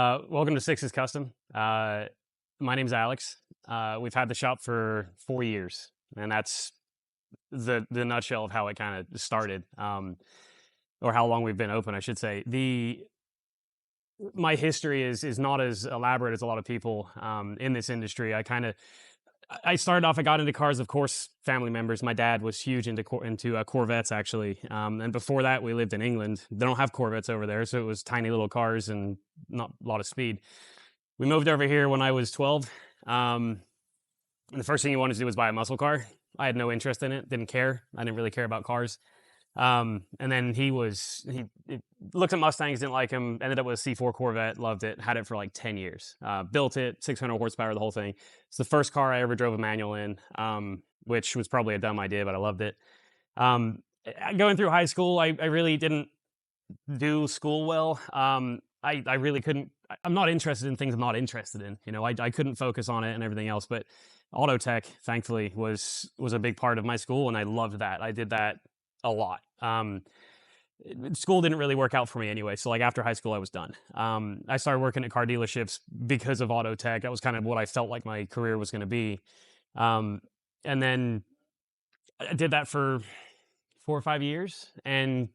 Welcome to Sixes Custom. My name's Alex. We've had the shop for 4 years, and that's the nutshell of how it kind of started, or how long we've been open, I should say. My history is not as elaborate as a lot of people in this industry. I started off, I got into cars, of course, family members. My dad was huge into Corvettes, actually. And before that, we lived in England. They don't have Corvettes over there, so it was tiny little cars and not a lot of speed. We moved over here when I was 12. And the first thing he wanted to do was buy a muscle car. I had no interest in it, didn't care. I didn't really care about cars. And then he looked at Mustangs, didn't like them, ended up with a C4 Corvette, loved it, had it for like 10 years. Built it, 600 horsepower, the whole thing. It's the first car I ever drove a manual in, which was probably a dumb idea, but I loved it. Going through high school, I really didn't do school well. I really couldn't, I'm not interested in things I'm not interested in. You know, I couldn't focus on it and everything else, but auto tech, thankfully, was a big part of my school, and I loved that. I did that a lot. School didn't really work out for me anyway, so like after high school I was done. I started working at car dealerships because of auto tech. That was kind of what I felt like my career was going to be. And then I did that for 4 or 5 years and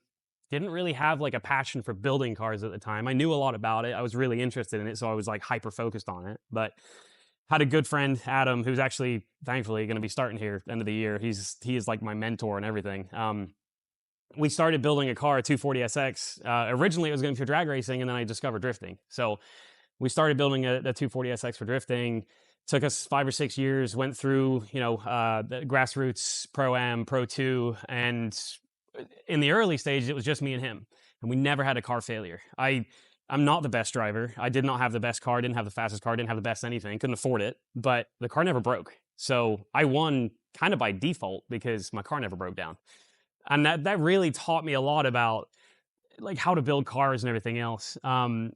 didn't really have like a passion for building cars at the time. I knew a lot about it. I was really interested in it, so I was like hyper focused on it. But had a good friend, Adam, who's actually thankfully going to be starting here end of the year. He is like my mentor and everything. We started building a car, a 240SX. Originally, it was going to be for drag racing, and then I discovered drifting. So we started building a 240SX for drifting. Took us 5 or 6 years. Went through, the grassroots, Pro-Am, Pro 2, and in the early stages, it was just me and him, and we never had a car failure. I'm not the best driver. I did not have the best car, didn't have the fastest car, didn't have the best anything, couldn't afford it, but the car never broke. So I won kind of by default because my car never broke down. And that really taught me a lot about like how to build cars and everything else. I'm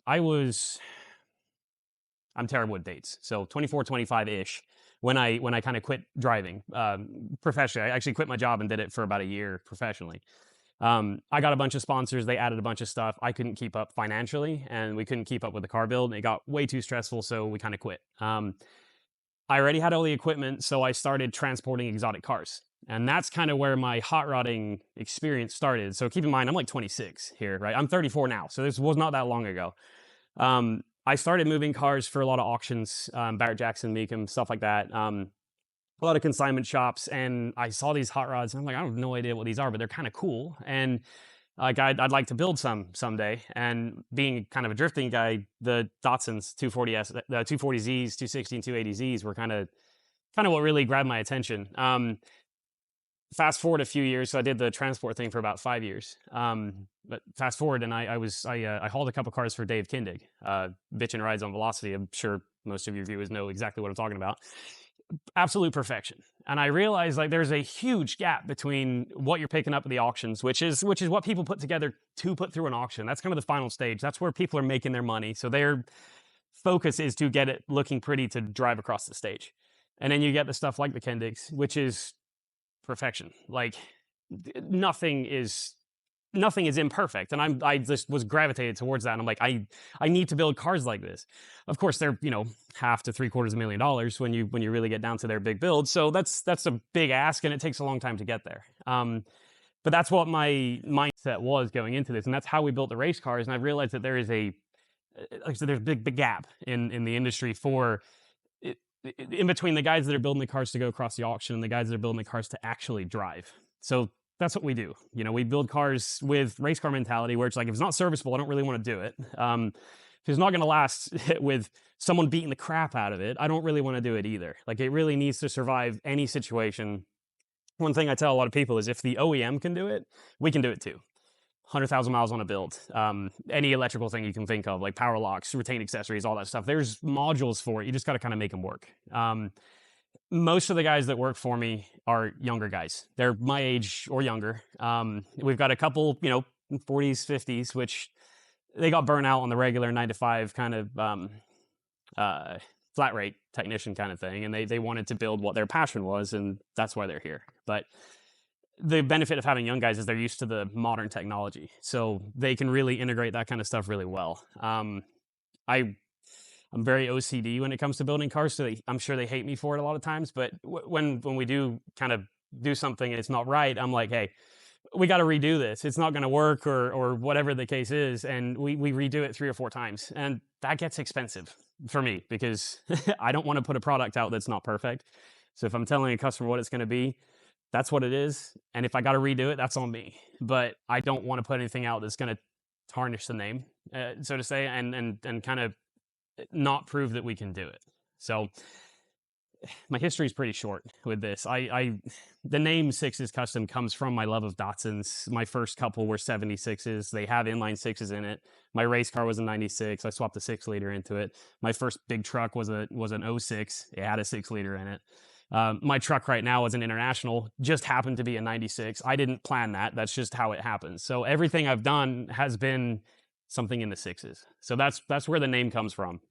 terrible with dates. So 24, 25-ish when I kind of quit driving professionally. I actually quit my job and did it for about a year professionally. I got a bunch of sponsors. They added a bunch of stuff. I couldn't keep up financially, and we couldn't keep up with the car build, and it got way too stressful, so we kind of quit. I already had all the equipment, so I started transporting exotic cars. And that's kind of where my hot rodding experience started. So keep in mind, I'm like 26 here, right? I'm 34 now, so this was not that long ago. I started moving cars for a lot of auctions, Barrett Jackson, Meekum, stuff like that. A lot of consignment shops, and I saw these hot rods, and I'm like, I have no idea what these are, but they're kind of cool. And like I'd like to build some someday. And being kind of a drifting guy, the Datsun's 240S, the 240Zs, 260 and 280Zs were kind of what really grabbed my attention. Fast forward a few years, so I did the transport thing for about 5 years. But fast forward, and I hauled a couple cars for Dave Kindig, bitchin' rides on Velocity. I'm sure most of your viewers know exactly what I'm talking about. Absolute perfection. And I realized like there's a huge gap between what you're picking up at the auctions, which is what people put together to put through an auction. That's kind of the final stage. That's where people are making their money. So their focus is to get it looking pretty to drive across the stage. And then you get the stuff like the Kindigs, which is perfection. Like nothing is imperfect, and I just was gravitated towards that, and I'm like, I need to build cars like this. Of course, they're $500,000 to $750,000 when you really get down to their big builds. So that's a big ask, and it takes a long time to get there. But that's what my mindset was going into this, and that's how we built the race cars. And I realized that there is like I said, there's a big gap in the industry for it, in between the guys that are building the cars to go across the auction and the guys that are building the cars to actually drive. So that's what we do. We build cars with race car mentality, where it's like, if it's not serviceable, I don't really want to do it. If it's not going to last with someone beating the crap out of it, I don't really want to do it either. Like, it really needs to survive any situation. One thing I tell a lot of people is, if the OEM can do it, we can do it too. 100,000 miles on a build. Any electrical thing you can think of, like power locks, retain accessories, all that stuff. There's modules for it. You just got to kind of make them work. Most of the guys that work for me are younger guys. They're my age or younger. We've got a couple, 40s, 50s, which they got burnt out on the regular 9 to 5 kind of flat rate technician kind of thing. And they wanted to build what their passion was, and that's why they're here. But the benefit of having young guys is they're used to the modern technology. So they can really integrate that kind of stuff really well. I'm very OCD when it comes to building cars, so I'm sure they hate me for it a lot of times. But when we do kind of do something and it's not right, I'm like, hey, we got to redo this. It's not going to work, or whatever the case is, and we redo it 3 or 4 times, and that gets expensive for me because I don't want to put a product out that's not perfect. So if I'm telling a customer what it's going to be, that's what it is, and if I got to redo it, that's on me. But I don't want to put anything out that's going to tarnish the name, so to say, and kind of not prove that we can do it. So my history is pretty short with this. The name Sixes Custom comes from my love of Datsuns. My first couple were 76s. They have inline sixes in it. My race car was a 96. I swapped a 6-liter into it. My first big truck was an '06. It had a 6-liter in it. My truck right now is an International, just happened to be a 96. I didn't plan that. That's just how it happens. So everything I've done has been something in the sixes. So that's where the name comes from.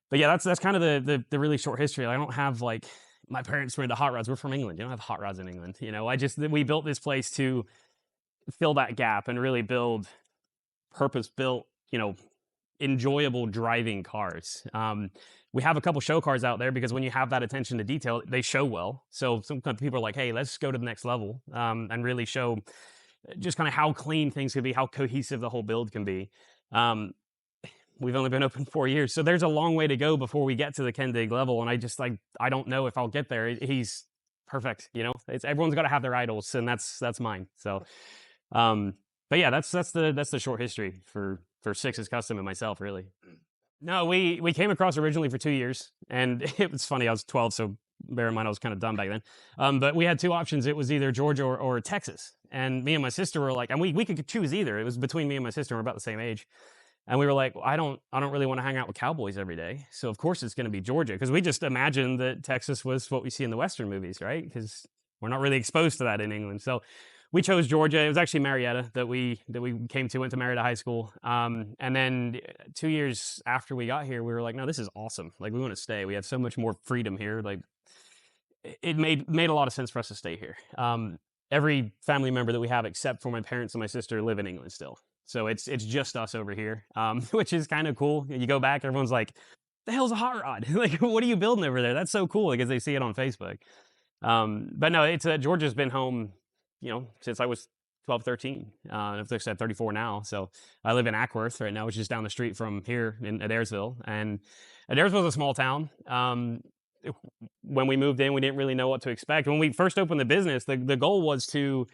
But yeah, that's kind of the really short history. I don't have like, my parents were into hot rods. We're from England. You don't have hot rods in England. You know, we built this place to fill that gap and really build purpose-built, you know, enjoyable driving cars. We have a couple show cars out there because when you have that attention to detail, they show well. So some people are like, hey, let's go to the next level, and really show just kind of how clean things can be, how cohesive the whole build can be. We've only been open 4 years, so there's a long way to go before we get to the Ken Dig level. And I don't know if I'll get there. He's perfect, you know. Everyone's got to have their idols, and that's mine. So, but yeah, that's the short history for Sixes Custom and myself, really. No, we came across originally for 2 years, and it was funny. I was 12, so bear in mind I was kind of dumb back then. But we had 2 options. It was either Georgia or Texas, and me and my sister were like, and we could choose either. It was between me and my sister. We're about the same age. And we were like, well, I don't really want to hang out with cowboys every day. So of course it's going to be Georgia, because we just imagined that Texas was what we see in the Western movies, right? Because we're not really exposed to that in England. So we chose Georgia. It was actually Marietta that we came to, went to Marietta High School. And then 2 years after we got here, we were like, no, this is awesome. Like, we want to stay. We have so much more freedom here. Like, it made a lot of sense for us to stay here. Every family member that we have, except for my parents and my sister, live in England still. So it's just us over here, which is kind of cool. You go back, everyone's like, the hell's a hot rod? Like, what are you building over there? That's so cool, because they see it on Facebook. But no, it's Georgia's been home, you know, since I was 12, 13. I've said 34 now. So I live in Ackworth right now, which is down the street from here in Adairsville. And Adairsville is a small town. When we moved in, we didn't really know what to expect. When we first opened the business, the goal was to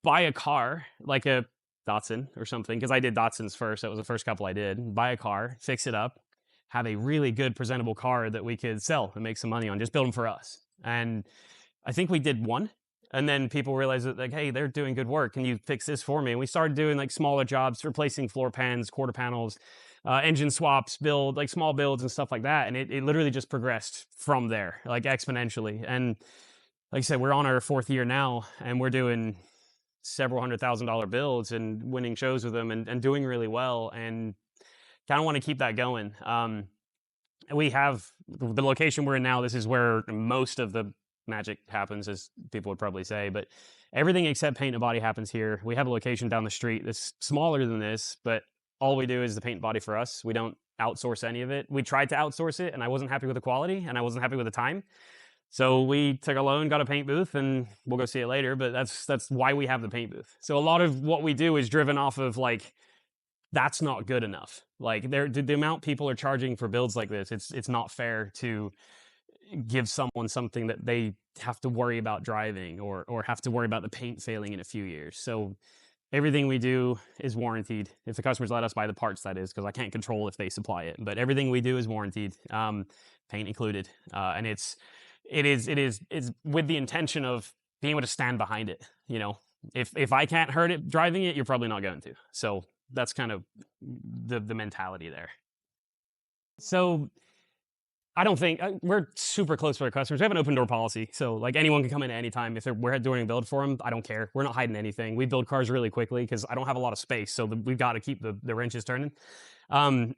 buy a car, like a Datsun or something, because I did Datsuns first. That was the first couple I did. Buy a car, fix it up, have a really good presentable car that we could sell and make some money on, just build them for us. And I think we did one, and then people realized that, like, hey, they're doing good work. Can you fix this for me? And we started doing like smaller jobs, replacing floor pans, quarter panels, engine swaps, build like small builds and stuff like that. And it literally just progressed from there, like exponentially. And like I said, we're on our 4th year now, and we're doing several $100,000 builds and winning shows with them, and doing really well, and kind of want to keep that going. We have the location we're in now. This is where most of the magic happens, as people would probably say, but everything except paint and body happens here. We have a location down the street that's smaller than this, but all we do is the paint and body for us. We don't outsource any of it. We tried to outsource it, and I wasn't happy with the quality, and I wasn't happy with the time. So we took a loan, got a paint booth, and we'll go see it later, but that's why we have the paint booth. So a lot of what we do is driven off of, like, that's not good enough. Like, the amount people are charging for builds like this, it's not fair to give someone something that they have to worry about driving, or have to worry about the paint failing in a few years. So everything we do is warranted. If the customers let us buy the parts, that is, because I can't control if they supply it. But everything we do is warranted, paint included, and it's with the intention of being able to stand behind it. You know, if I can't hurt it driving it, you're probably not going to. So that's kind of the mentality there. So I don't think we're super close to our customers. We have an open door policy, so like anyone can come in at any time. If we're doing a build for them, I don't care. We're not hiding anything. We build cars really quickly because I don't have a lot of space, so we've got to keep the wrenches turning. And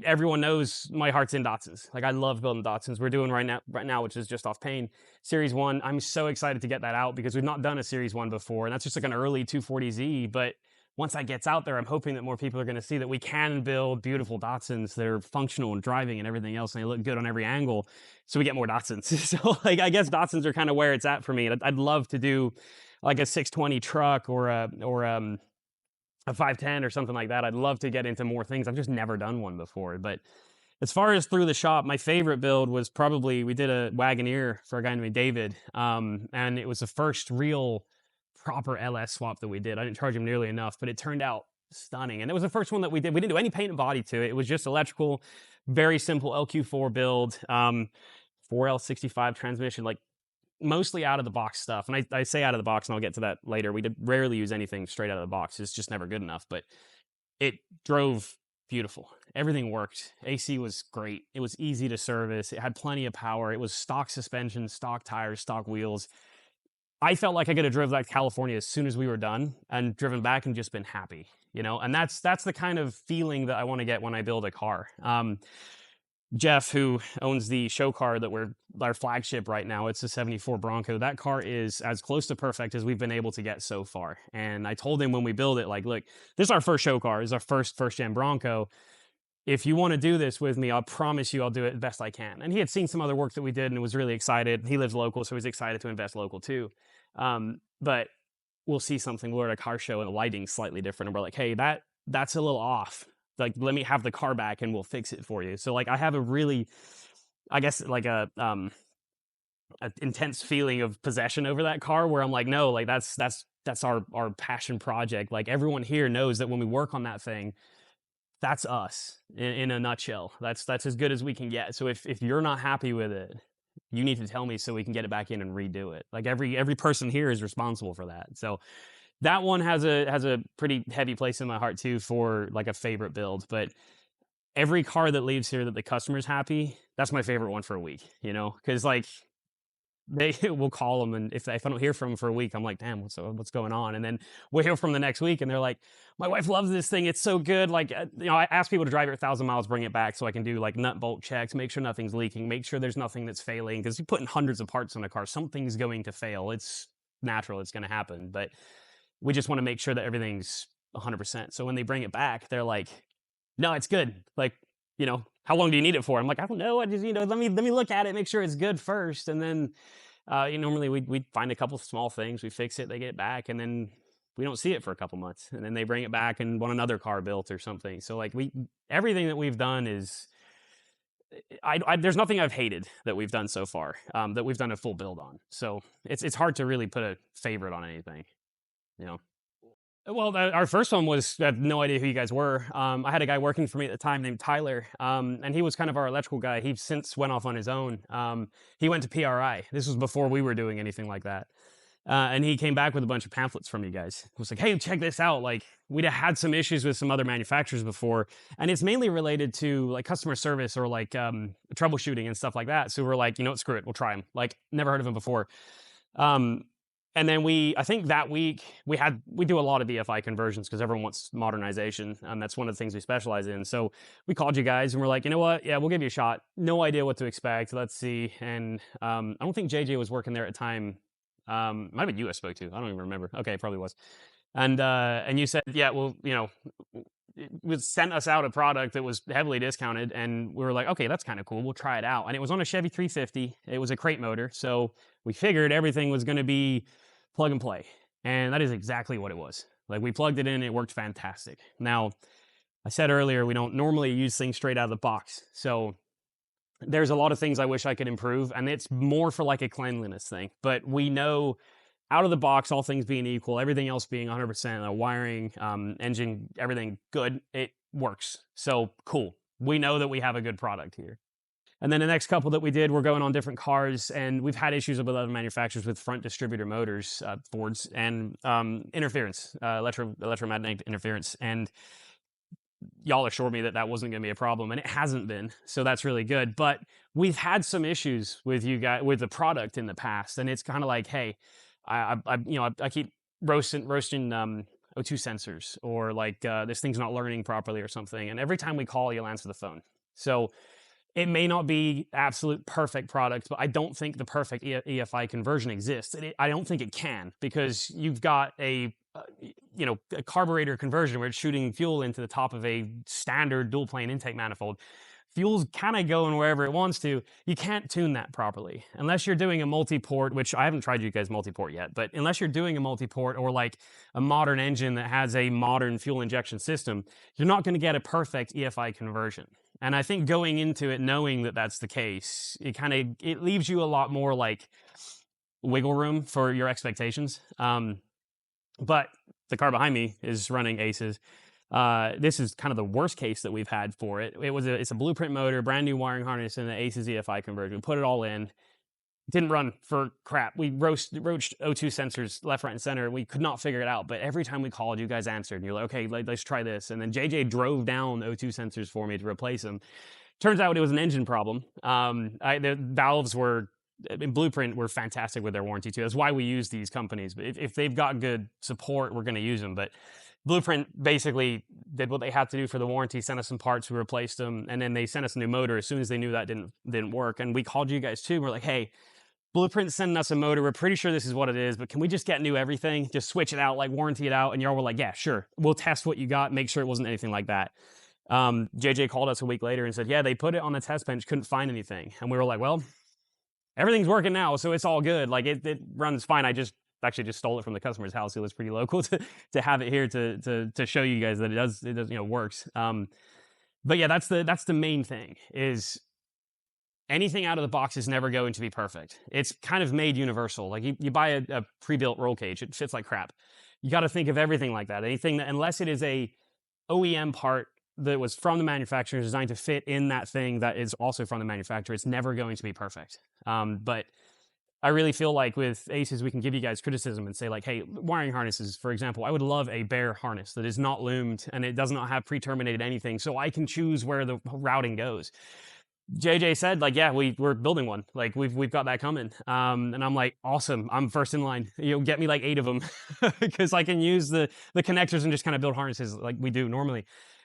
everyone knows my heart's in Datsuns. Like, I love building Datsuns. We're doing right now, which is just off pain, Series 1. I'm so excited to get that out because we've not done a Series 1 before, and that's just like an early 240Z, but once that gets out there, I'm hoping that more people are going to see that we can build beautiful Datsuns that are functional and driving and everything else, and they look good on every angle, so we get more Datsuns. So like, I guess Datsuns are kind of where it's at for me. I'd love to do like a 620 truck or a 510 or something like that. I'd love to get into more things. I've just never done one before. But as far as through the shop, my favorite build was probably, we did a Wagoneer for a guy named David, and it was the first real proper LS swap that we did. I didn't charge him nearly enough, but it turned out stunning. And it was the first one that we did. We didn't do any paint and body to it. It was just electrical, very simple LQ4 build, 4L65 transmission, like mostly out of the box stuff. And I say out of the box, and I'll get to that later. We rarely use anything straight out of the box. It's just never good enough, but it drove beautiful. Everything worked. AC was great. It was easy to service. It had plenty of power. It was stock suspension, stock tires, stock wheels. I felt like I could have driven back to California as soon as we were done and driven back and just been happy, you know? And that's the kind of feeling that I want to get when I build a car. Jeff, who owns the show car that we're our flagship right now, it's a 74 Bronco. That car is as close to perfect as we've been able to get so far. And I told him when we build it, like, look, this is our first show car. This is our first gen Bronco. If you want to do this with me, I'll promise you I'll do it the best I can. And he had seen some other work that we did and was really excited. He lives local, so he's excited to invest local too. But we'll see something. We're at a car show and the lighting's slightly different. And we're like, hey, that's a little off. Like, let me have the car back and we'll fix it for you. So like, I have a really, I guess like a intense feeling of possession over that car where I'm like, no, like that's our passion project. Like, everyone here knows that when we work on that thing, that's us in a nutshell. That's as good as we can get. So if you're not happy with it, you need to tell me so we can get it back in and redo it. Like, every person here is responsible for that. So that one has a pretty heavy place in my heart too, for like a favorite build. But every car that leaves here that the customer's happy, that's my favorite one for a week, you know? Because like, they will call them, and if I don't hear from them for a week, I'm like, damn, what's going on? And then we'll hear from the next week, and they're like, my wife loves this thing, it's so good. Like, you know, I ask people to drive it 1,000 miles, bring it back, so I can do like nut bolt checks, make sure nothing's leaking, make sure there's nothing that's failing, because you're putting hundreds of parts on a car, something's going to fail. It's natural, it's going to happen, but we just want to make sure that everything's 100%. So when they bring it back, they're like, no, it's good. Like, you know, how long do you need it for? I'm like, I don't know. I just, you know, let me look at it, make sure it's good first. And then, normally we find a couple small things, we fix it, they get it back, and then we don't see it for a couple months. And then they bring it back and want another car built or something. So like, everything that we've done is, there's nothing I've hated that we've done so far, that we've done a full build on. So it's hard to really put a favorite on anything, you know? Well, our first one was, I have no idea who you guys were. I had a guy working for me at the time named Tyler, and he was kind of our electrical guy. He since went off on his own. He went to PRI. This was before we were doing anything like that. And he came back with a bunch of pamphlets from you guys. He was like, hey, check this out. Like, we'd had some issues with some other manufacturers before, and it's mainly related to like customer service or like troubleshooting and stuff like that. So we're like, you know what, screw it, we'll try them. Like, never heard of them before. And then I think that week we do a lot of EFI conversions because everyone wants modernization. That's one of the things we specialize in. So we called you guys and we're like, you know what? Yeah, we'll give you a shot. No idea what to expect. Let's see. And I don't think JJ was working there at the time. Might have been you I spoke to. I don't even remember. Okay, probably was. And you said, yeah, well, you know, it sent us out a product that was heavily discounted, and we were like, okay, that's kind of cool. We'll try it out. And it was on a Chevy 350. It was a crate motor. So we figured everything was going to be plug and play. And that is exactly what it was. Like, we plugged it in, it worked fantastic. Now, I said earlier, we don't normally use things straight out of the box. So there's a lot of things I wish I could improve, and it's more for like a cleanliness thing. But we know out of the box, all things being equal, everything else being 100%, wiring, engine, everything good, it works. So cool. We know that we have a good product here. And then the next couple that we did, we're going on different cars, and we've had issues with other manufacturers with front distributor motors, Fords, and interference, electromagnetic interference. And y'all assured me that that wasn't going to be a problem, and it hasn't been. So that's really good. But we've had some issues with you guys, with the product in the past, and it's kind of like, hey, I keep roasting O2 sensors, or like this thing's not learning properly or something. And every time we call, you'll answer the phone. So it may not be absolute perfect product, but I don't think the perfect EFI conversion exists. I don't think it can, because you've got a carburetor conversion where it's shooting fuel into the top of a standard dual plane intake manifold. Fuel's kind of going wherever it wants to. You can't tune that properly unless you're doing a multi-port, which I haven't tried you guys multi-port yet, but unless you're doing a multi-port or like a modern engine that has a modern fuel injection system, you're not going to get a perfect EFI conversion. And I think going into it knowing that that's the case, it leaves you a lot more like wiggle room for your expectations. But the car behind me is running Aces. This is kind of the worst case that we've had for it. It's a blueprint motor, brand new wiring harness, and the Aces EFI conversion. We put it all in. Didn't run for crap. We roached O2 sensors left, right, and center. We could not figure it out. But every time we called, you guys answered. And you're like, okay, let's try this. And then JJ drove down O2 sensors for me to replace them. Turns out it was an engine problem. The valves were in Blueprint were fantastic with their warranty too. That's why we use these companies. But if they've got good support, we're going to use them. But Blueprint basically did what they had to do for the warranty, sent us some parts, we replaced them, and then they sent us a new motor as soon as they knew that didn't work. And we called you guys too. We're like, hey, Blueprint's sending us a motor. We're pretty sure this is what it is, but can we just get new everything? Just switch it out, like warranty it out. And y'all were like, yeah, sure. We'll test what you got, make sure it wasn't anything like that. JJ called us a week later and said, yeah, they put it on the test bench, couldn't find anything. And we were like, well, everything's working now, so it's all good. Like it runs fine. I just stole it from the customer's house. It was pretty local to have it here to show you guys that it does works. But yeah, that's the main thing is anything out of the box is never going to be perfect. It's kind of made universal. Like you buy a pre-built roll cage, it fits like crap. You got to think of everything like that. Anything that, unless it is a OEM part that was from the manufacturer, designed to fit in that thing that is also from the manufacturer, it's never going to be perfect. But I really feel like with Aces, we can give you guys criticism and say like, hey, wiring harnesses, for example, I would love a bare harness that is not loomed and it does not have pre-terminated anything, so I can choose where the routing goes. JJ said like, yeah, we're building one. Like we've got that coming. And I'm like, awesome. I'm first in line. Get me like 8 of them because I can use the connectors and just kind of build harnesses like we do normally.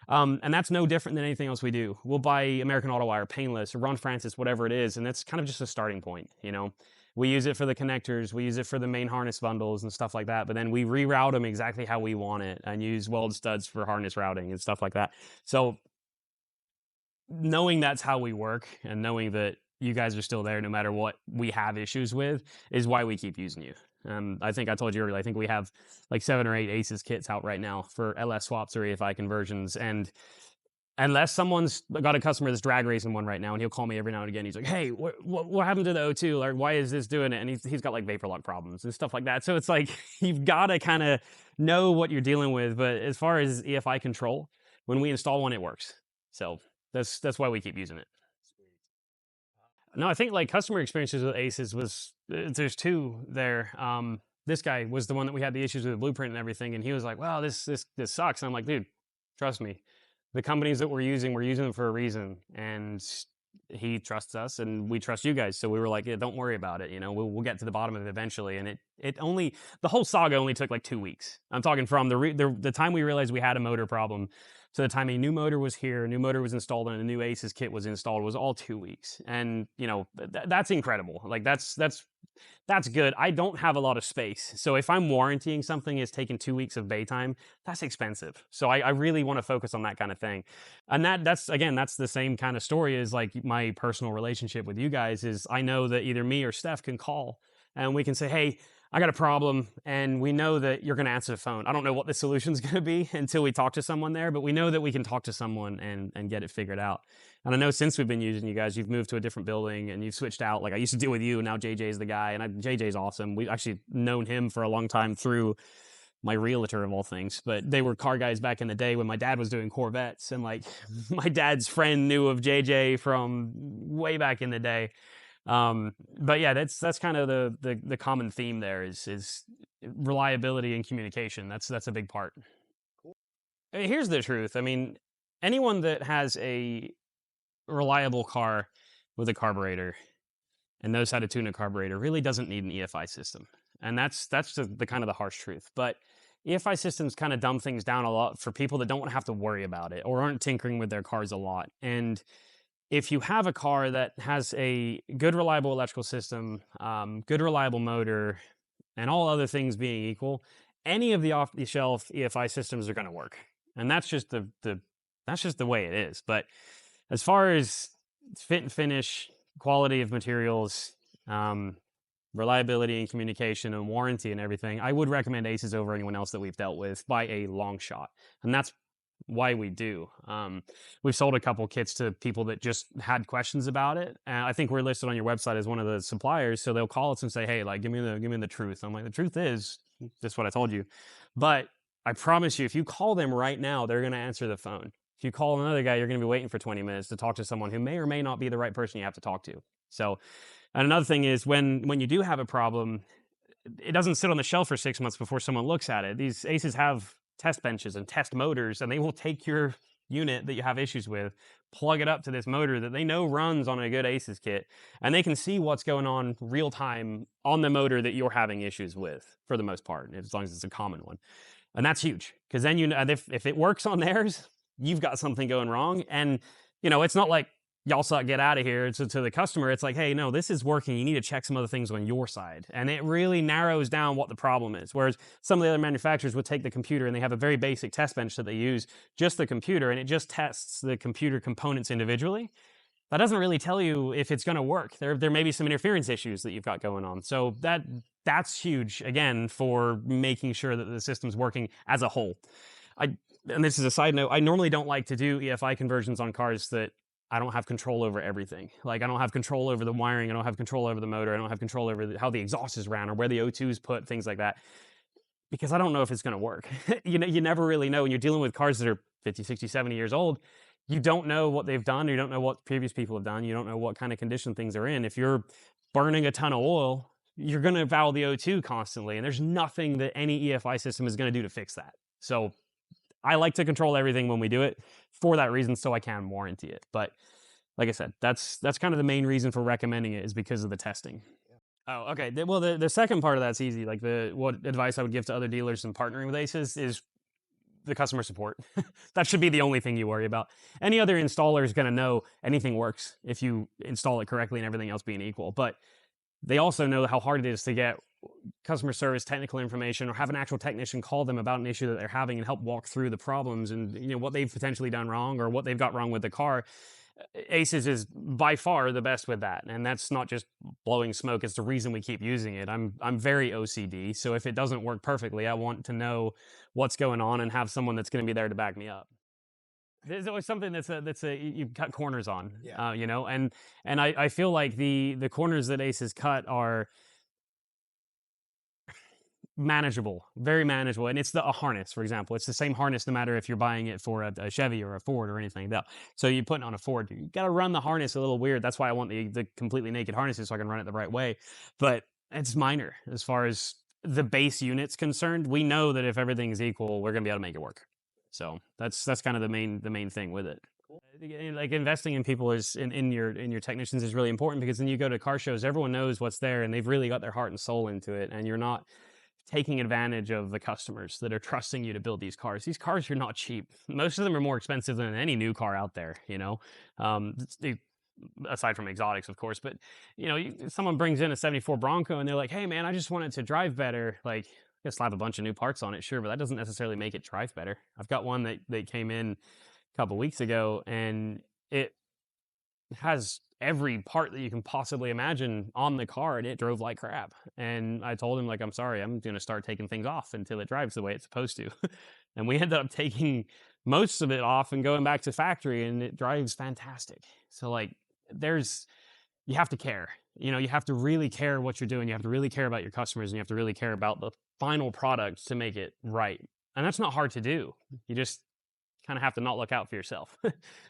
And that's no different than anything else we do. We'll buy American Auto Wire, Painless, or Ron Francis, whatever it is. And that's kind of just a starting point. We use it for the connectors. We use it for the main harness bundles and stuff like that. But then we reroute them exactly how we want it and use weld studs for harness routing and stuff like that. So knowing that's how we work and knowing that you guys are still there no matter what we have issues with is why we keep using you. I think I told you earlier, I think we have like 7 or 8 Aces kits out right now for LS swaps or EFI conversions. And unless someone's got a customer that's drag racing one right now, and he'll call me every now and again, he's like, hey, what happened to the O2? Or why is this doing it? And he's got like vapor lock problems and stuff like that. So it's like, you've got to kind of know what you're dealing with. But as far as EFI control, when we install one, it works. So that's why we keep using it. No, I think like customer experiences with Aces was, there's 2 there. This guy was the one that we had the issues with the Blueprint and everything, and he was like, wow, this sucks. And I'm like, dude, trust me. The companies that we're using them for a reason, and he trusts us and we trust you guys. So we were like, yeah, don't worry about it. We'll get to the bottom of it eventually. And the whole saga only took like 2 weeks. I'm talking from the time we realized we had a motor problem to the time a new motor was here, a new motor was installed, and a new Aces kit was installed was all 2 weeks. And that's incredible. Like that's good. I don't have a lot of space. So if I'm warrantying something is taking 2 weeks of bay time, that's expensive. So I really want to focus on that kind of thing. And that's the same kind of story as like my personal relationship with you guys is I know that either me or Steph can call and we can say, hey, I got a problem, and we know that you're going to answer the phone. I don't know what the solution's going to be until we talk to someone there, but we know that we can talk to someone and get it figured out. And I know since we've been using you guys, you've moved to a different building and you've switched out. Like I used to deal with you, and now JJ's the guy, and JJ's awesome. We've actually known him for a long time through my realtor of all things, but they were car guys back in the day when my dad was doing Corvettes, and like my dad's friend knew of JJ from way back in the day. But yeah, that's kind of the common theme there is reliability and communication. That's a big part. Cool. Here's the truth. I mean, anyone that has a reliable car with a carburetor and knows how to tune a carburetor really doesn't need an EFI system. And that's the kind of the harsh truth. But EFI systems kind of dumb things down a lot for people that don't have to worry about it or aren't tinkering with their cars a lot. And if you have a car that has a good, reliable electrical system, good, reliable motor, and all other things being equal, any of the off-the-shelf EFI systems are going to work, and that's just the way it is. But as far as fit and finish, quality of materials, reliability and communication and warranty and everything, I would recommend Aces over anyone else that we've dealt with by a long shot. And that's why we do. We've sold a couple kits to people that just had questions about it. And I think we're listed on your website as one of the suppliers. So they'll call us and say, hey, like, give me the truth. I'm like, the truth is just what I told you. But I promise you, if you call them right now, they're going to answer the phone. If you call another guy, you're going to be waiting for 20 minutes to talk to someone who may or may not be the right person you have to talk to. So, and another thing is when you do have a problem, it doesn't sit on the shelf for 6 months before someone looks at it. These Aces have test benches and test motors, and they will take your unit that you have issues with, plug it up to this motor that they know runs on a good Aces kit, and they can see what's going on real time on the motor that you're having issues with, for the most part, as long as it's a common one. And that's huge, because then you know if it works on theirs, you've got something going wrong. And it's not like y'all suck, get out of here to the customer. It's like, hey, no, this is working. You need to check some other things on your side. And it really narrows down what the problem is. Whereas some of the other manufacturers would take the computer and they have a very basic test bench that they use, just the computer, and it just tests the computer components individually. That doesn't really tell you if it's going to work. There may be some interference issues that you've got going on. So that's huge, again, for making sure that the system's working as a whole. And this is a side note, I normally don't like to do EFI conversions on cars that I don't have control over everything. Like, I don't have control over the wiring, I don't have control over the motor, I don't have control over how the exhaust is ran or where the O2 is put, things like that, because I don't know if it's going to work. You never really know when you're dealing with cars that are 50, 60, 70 years old. You don't know what they've done, you don't know what previous people have done, you don't know what kind of condition things are in. If you're burning a ton of oil, you're going to foul the O2 constantly, and there's nothing that any EFI system is going to do to fix that. So I like to control everything when we do it for that reason, so I can warranty it. But like I said, that's kind of the main reason for recommending it, is because of the testing. Oh, okay. Well, the second part of that's easy. Like, what advice I would give to other dealers and partnering with Aces is the customer support. That should be the only thing you worry about. Any other installer is going to know anything works if you install it correctly and everything else being equal. But they also know how hard it is to get customer service technical information, or have an actual technician call them about an issue that they're having and help walk through the problems and what they've potentially done wrong or what they've got wrong with the car. Aces is by far the best with that, and that's not just blowing smoke. It's the reason we keep using it. I'm very OCD, so if it doesn't work perfectly, I want to know what's going on and have someone that's going to be there to back me up. There's always something that's you cut corners on, Yeah. and I feel like the corners that Aces cut are manageable, very manageable. And it's a harness, for example. It's the same harness no matter if you're buying it for a Chevy or a Ford or anything. So you put it on a Ford, you got to run the harness a little weird. That's why I want the completely naked harnesses, so I can run it the right way. But it's minor as far as the base unit's concerned. We know that if everything is equal, we're gonna be able to make it work. So that's kind of the main thing with it. Like, investing in people is in your technicians is really important, because then you go to car shows, everyone knows what's there and they've really got their heart and soul into it, and you're not taking advantage of the customers that are trusting you to build these cars. These cars are not cheap. Most of them are more expensive than any new car out there, aside from exotics, of course. But, someone brings in a 74 Bronco and they're like, hey, man, I just want it to drive better. Like, just slap a bunch of new parts on it, sure, but that doesn't necessarily make it drive better. I've got one that came in a couple weeks ago, and it has every part that you can possibly imagine on the car, and it drove like crap. And I told him, like, I'm sorry, I'm going to start taking things off until it drives the way it's supposed to. And we ended up taking most of it off and going back to factory, and it drives fantastic. So, like, you have to care. You have to really care what you're doing. You have to really care about your customers, and you have to really care about the final product to make it right. And that's not hard to do. You just kind of have to not look out for yourself.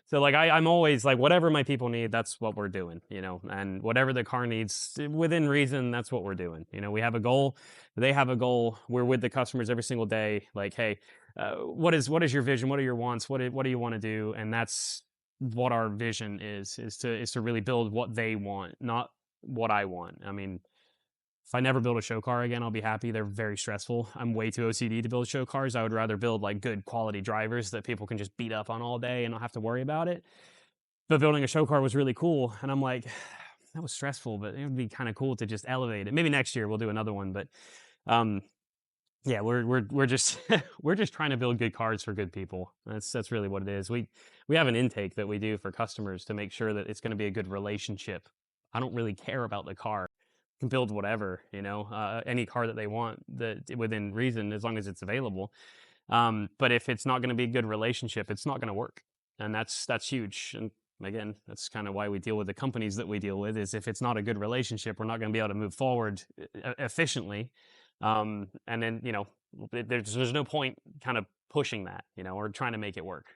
So, like, I'm always like, whatever my people need, that's what we're doing, and whatever the car needs within reason, that's what we're doing. We have a goal, they have a goal. We're with the customers every single day. Like, hey, what is your vision? What are your wants? What do you want to do? And that's what our vision is to really build what they want, not what I want. I mean, if I never build a show car again, I'll be happy. They're very stressful. I'm way too OCD to build show cars. I would rather build, like, good quality drivers that people can just beat up on all day and not have to worry about it. But building a show car was really cool. And I'm like, that was stressful, but it would be kind of cool to just elevate it. Maybe next year we'll do another one. But Yeah, we're just we're just trying to build good cars for good people. That's really what it is. We have an intake that we do for customers to make sure that it's going to be a good relationship. I don't really care about the car. Can build whatever, any car that they want that within reason, as long as it's available. But if it's not going to be a good relationship, it's not going to work, and that's huge. And again, that's kind of why we deal with the companies that we deal with. Is if it's not a good relationship, we're not going to be able to move forward efficiently. And then there's no point kind of pushing that, or trying to make it work.